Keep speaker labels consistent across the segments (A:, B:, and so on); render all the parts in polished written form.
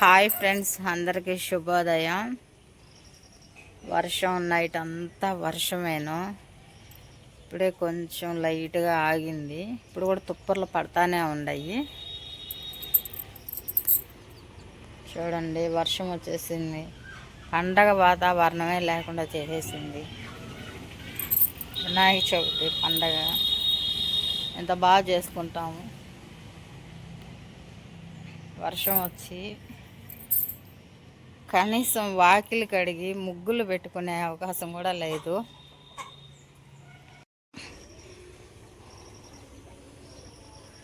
A: Hi friends, అందరికీ శుభోదయం. వర్షం నైట్ అంతా వర్షమేను. ఇప్పుడే కొంచెం లైట్గా ఆగింది. ఇప్పుడు కూడా తుప్పర్లు పడతానే ఉన్నాయి. చూడండి, వర్షం వచ్చేసింది. పండగ వాతావరణమే లేకుండా చేసేసింది. వినాయక చవితి పండగ ఎంత బాగా చేసుకుంటాము. వర్షం వచ్చి కనీసం వాకిలి కడిగి ముగ్గులు పెట్టుకునే అవకాశం కూడా లేదు.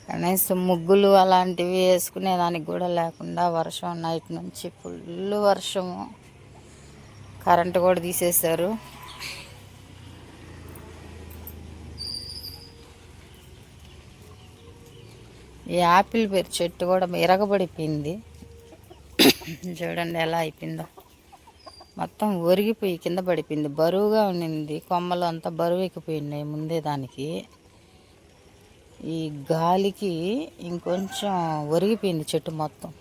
A: కనీసం ముగ్గులు అలాంటివి వేసుకునేదానికి కూడా లేకుండా వర్షం నైట్ నుంచి ఫుల్ వర్షము. కరెంటు కూడా తీసేశారు. ఈ యాపిల్ పేరు చెట్టు కూడా ఎరగబడిపోయింది. చూడండి ఎలా అయిపోయిందో. మొత్తం ఒరిగిపోయి కింద పడిపోయింది. బరువుగా ఉండింది. కొమ్మలు అంతా బరువు ఎక్కిపోయినాయి ముందే దానికి. ఈ గాలికి ఇంకొంచెం ఒరిగిపోయింది చెట్టు మొత్తం.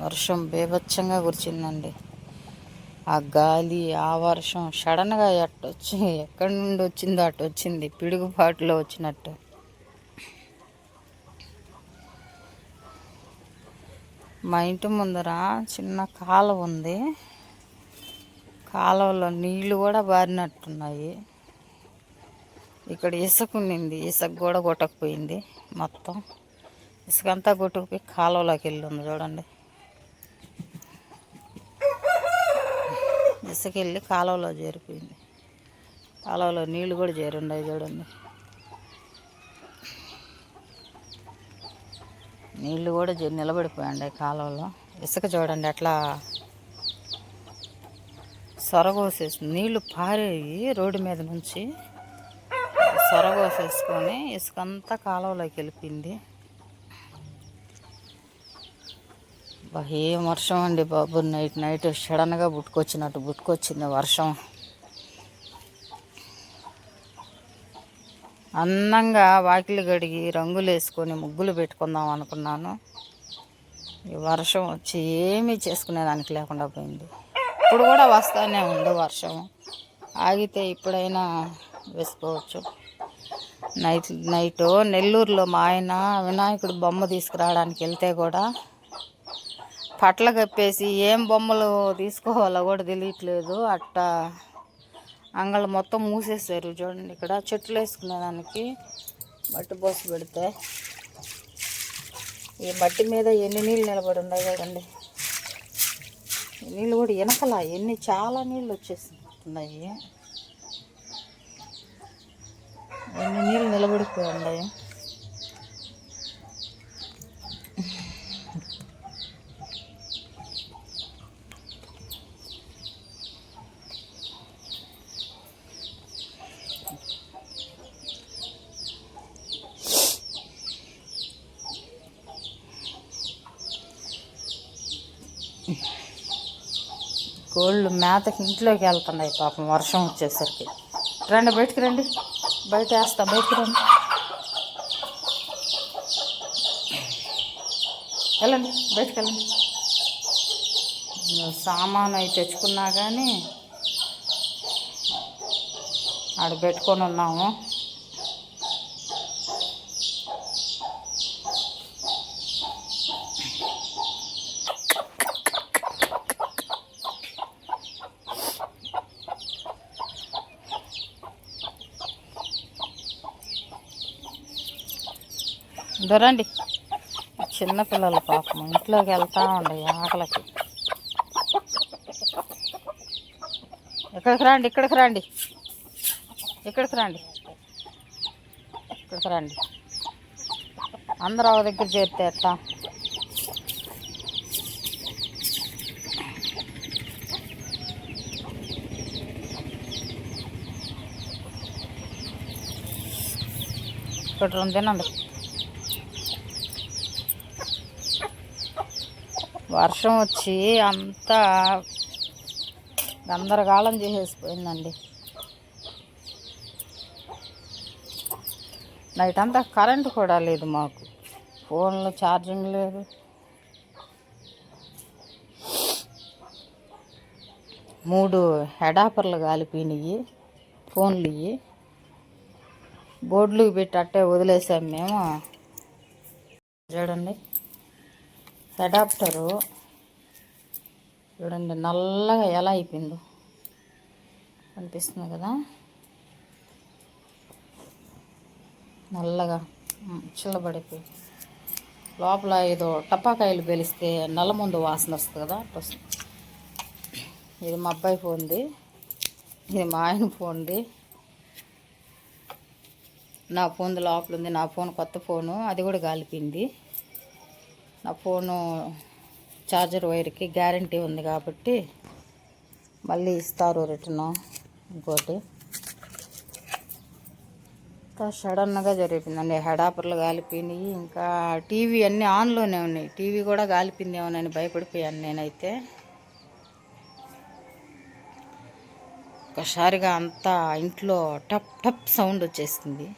A: వర్షం బీభత్సంగా కురిచిందండి. ఆ గాలి, ఆ వర్షం సడన్గా ఎక్కడి నుండి వచ్చిందో అటు వచ్చింది. పిడుగుపాటులో వచ్చినట్టు. మా ఇంటి ముందర చిన్న కాలువ ఉంది. కాలువలో నీళ్లు కూడా బారినట్టున్నాయి. ఇక్కడ ఇసుక ఉండింది. ఇసుక కూడా కొట్టకపోయింది. మొత్తం ఇసుక అంతా కొట్టుకుపోయి కాలువలోకి వెళ్ళింది. చూడండి, ఇసుక వెళ్ళి కాలువలో చేరిపోయింది. కాలువలో నీళ్లు కూడా చేరుండాయి. చూడండి, నీళ్ళు కూడా నిలబడిపోయండి కాలువలో. ఇసుక చూడండి ఎట్లా సొరగోసేస్తుంది. నీళ్లు పారేయి రోడ్డు మీద నుంచి సొరగోసేసుకొని ఇసుక అంతా కాలువలోకి వెళ్ళిపోయింది. ఏం వర్షం అండి బాబు. నైట్ సడన్గా పుట్టుకొచ్చింది వర్షం. అందంగా వాకిలి గడిగి రంగులు వేసుకొని ముగ్గులు పెట్టుకుందాం అనుకున్నాను. ఈ వర్షం వచ్చి ఏమీ చేసుకునేదానికి లేకుండా పోయింది. ఇప్పుడు కూడా వస్తూనే ఉంది వర్షం. ఆగితే ఇప్పుడైనా వేసుకోవచ్చు. నైట్ నెల్లూరులో మా ఆయన వినాయకుడు బొమ్మ తీసుకురావడానికి వెళ్తే కూడా పట్ల కప్పేసి ఏం బొమ్మలు తీసుకోవాలో కూడా తెలియట్లేదు. అట్టా అంగళ్ళు మొత్తం మూసేసారు. చూడండి, ఇక్కడ చెట్లు వేసుకునేదానికి మట్టి పోసి పెడితే ఈ మట్టి మీద ఎన్ని నీళ్ళు నిలబడి ఉన్నాయి కదండి. నీళ్ళు కూడా వెనకలా చాలా నీళ్ళు వచ్చేస్తున్నాయి. ఎన్ని నీళ్ళు నిలబడిపోయి ఉన్నాయి. కోళ్ళు మేతకి ఇంట్లోకి వెళ్తున్నాయి పాపం వర్షం వచ్చేసరికి. రండి, బయటికి రండి. బయట వేస్తా, బయటికి రండి. వెళ్ళండి, బయటికి వెళ్ళండి. సామాను అవి తెచ్చుకున్నా కానీ ఆడ పెట్టుకొని ఉన్నాము. దొరండి, చిన్నపిల్లలు పాపం ఇంట్లోకి వెళ్తూ ఉండే ఆకలికి. ఇక్కడికి రండి, ఇక్కడికి రండి, ఇక్కడికి రండి, ఇక్కడికి రండి. అందరూ ఒక దగ్గర చేరితే ఎట్లా? ఇక్కడ రెండు తినండి. వర్షం వచ్చి అంతా గందరగోళం చేసేసిపోయిందండి. నైట్ అంతా కరెంటు కూడా లేదు మాకు, ఫోన్లో ఛార్జింగ్ లేదు. మూడు హెడాపర్లు కాలిపోయినాయి ఫోన్లు. ఇవి బోర్డులు పెట్టి అట్టే వదిలేసాం మేము. చూడండి అడాప్టరు, చూడండి నల్లగా ఎలా అయిపోయిందో కనిపిస్తుంది కదా, నల్లగా చిల్లబడిపోయి. లోపల ఏదో టపాకాయలు పేలిస్తే నల్ల ముందు వాసన వస్తుంది కదా. ఇది మా అబ్బాయి ఫోన్ది, ఇది మా ఆయన ఫోన్ది. నా ఫోన్ది లోపల ఉంది. నా ఫోన్ కొత్త ఫోను, అది కూడా కాలిపోయింది. నా ఫోను ఛార్జర్ వైర్కి గ్యారంటీ ఉంది కాబట్టి మళ్ళీ ఇస్తారు రిటర్న్. ఇంకోటి సడన్గా జరిగిపోయిందండి. హెడాపర్లు కాలిపోయినాయి. ఇంకా టీవీ అన్నీ ఆన్లోనే ఉన్నాయి. టీవీ కూడా కాలిపోయిందేమోనని భయపడిపోయాను నేనైతే. ఒకసారిగా అంతా ఇంట్లో టప్ టప్ సౌండ్ వచ్చేసింది.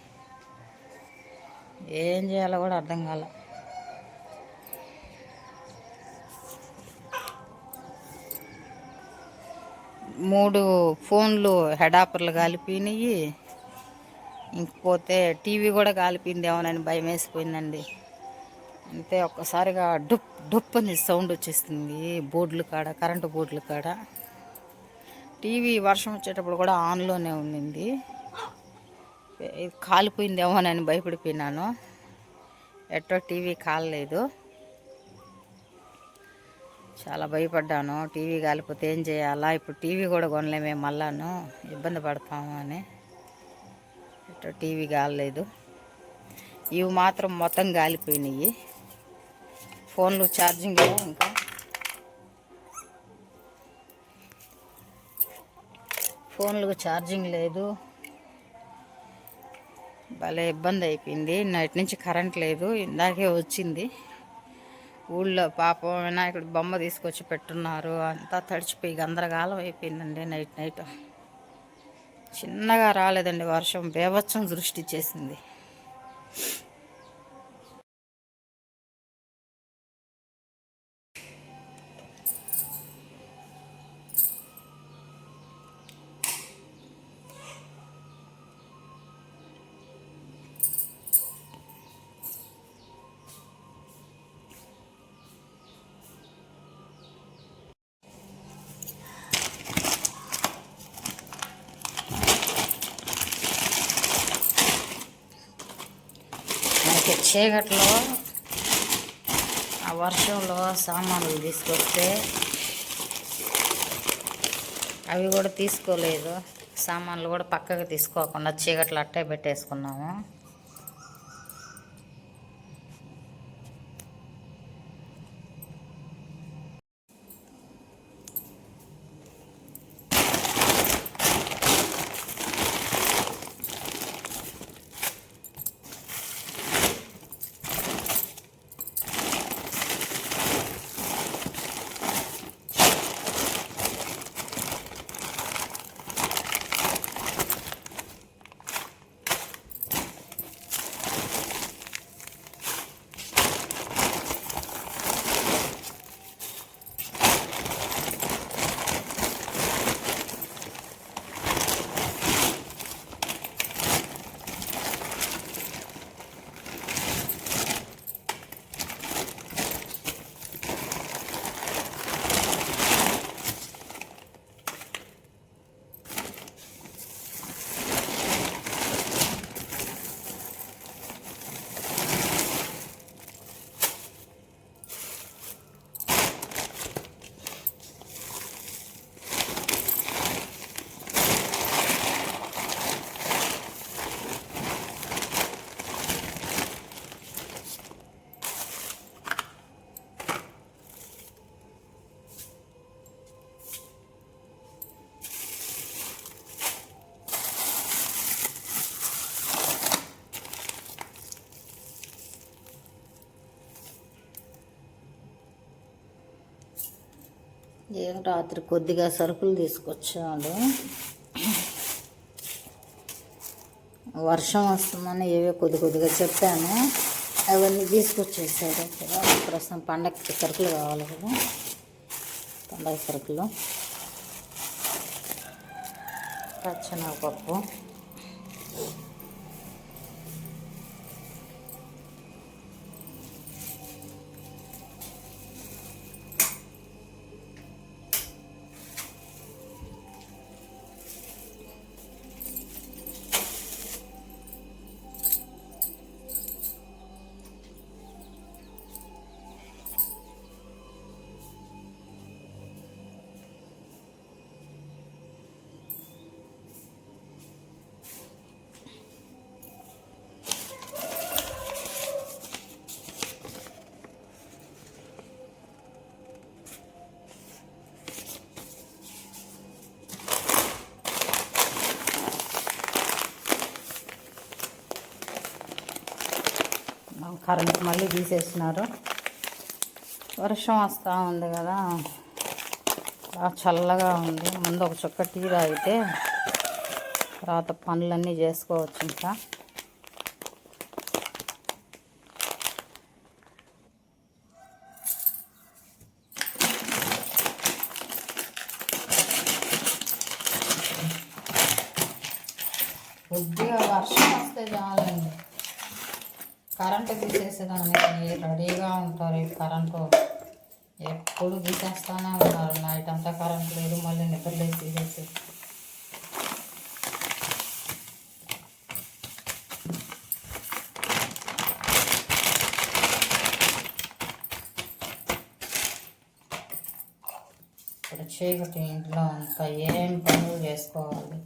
A: ఏం చేయాలో కూడా అర్థం కాల. మూడు ఫోన్లు హెడాపర్లు కాలిపోయినాయి. ఇంకపోతే టీవీ కూడా కాలిపోయిందేమోనని భయం వేసిపోయిందండి. అంతే ఒక్కసారిగా డుప్ డుప్ అని సౌండ్ వచ్చేస్తుంది బోర్డులు కాడ, కరెంటు బోర్డులు కాడ. టీవీ వర్షం వచ్చేటప్పుడు కూడా ఆన్లోనే ఉండింది. కాలిపోయిందేమోనని భయపడిపోయినాను. ఎట్టో టీవీ కాలలేదు. చాలా భయపడ్డాను. టీవీ కాలిపోతే ఏం చేయాలా, ఇప్పుడు టీవీ కూడా కొనలేమే, మళ్ళాను ఇబ్బంది పడతాము అని. ఎట్టో టీవీ కాలేదు. ఇవి మాత్రం మొత్తం కాలిపోయినాయి. ఫోన్లు ఛార్జింగ్, ఇంకా ఫోన్లకు ఛార్జింగ్ లేదు. భలే ఇబ్బంది అయిపోయింది. నైట్ నుంచి కరెంట్ లేదు, ఇందాకే వచ్చింది. ఊళ్ళో పాపం వినాయకుడి బొమ్మ తీసుకొచ్చి పెట్టున్నారు. అంతా తడిచిపోయి గందరగోళం అయిపోయిందండి. నైట్ చిన్నగా రాలేదండి వర్షం, బేభత్సం దృష్టి చేసింది. చీకట్లో ఆ వర్షంలో సామాన్లు తీసుకొస్తే అవి కూడా తీసుకోలేదు. సామాన్లు కూడా పక్కకు తీసుకోకుండా చీకట్లో అట్టే పెట్టేసుకున్నాము. రాత్రి కొద్దిగా సరుకులు తీసుకొచ్చాడు. వర్షం వస్తుందని ఏవో కొద్దిగా చెప్పాను, అవన్నీ తీసుకొచ్చేసాడు. ప్రస్తుతం పండగకి సరుకులు కావాలి కదా, పండగ సరుకులు. పచ్చెనగపప్పు, కరెంట్ మళ్ళీ తీసేస్తున్నారు. వర్షం వస్తూ ఉంది కదా, బాగా చల్లగా ఉంది. ముందు ఒక చుక్క టీ తాగితే తర్వాత పనులన్నీ చేసుకోవచ్చు. ఇంకా కొద్దిగా వర్షం వస్తే చాలండి, కరెంటు తీసేసేదానికి రెడీగా ఉంటారు. ఈ కరెంటు ఎప్పుడు తీసేస్తూనే ఉన్నారు. నైట్ అంతా కరెంట్ లేదు, మళ్ళీ నిద్రలేదు తీసేసి. ఇప్పుడు చీకటి, ఇంట్లో అంతా ఏం పనులు చేసుకోవాలి.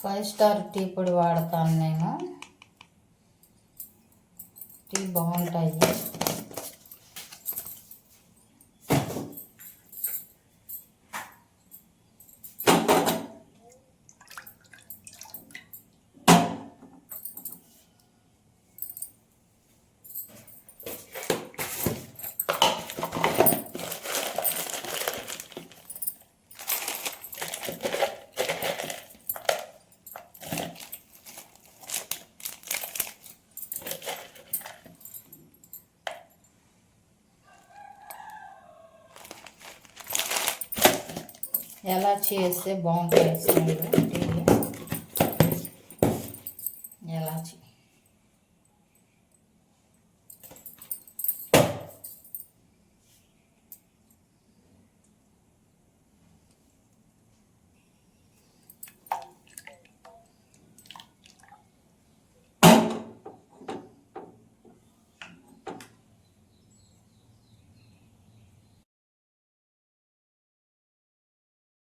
A: ఫైవ్ స్టార్ టీ పొడి వాడతాను నేను, టీ బాగుంటాయి. ఎలా చేస్తే బాగుంటుంది స్మెల్ టీ.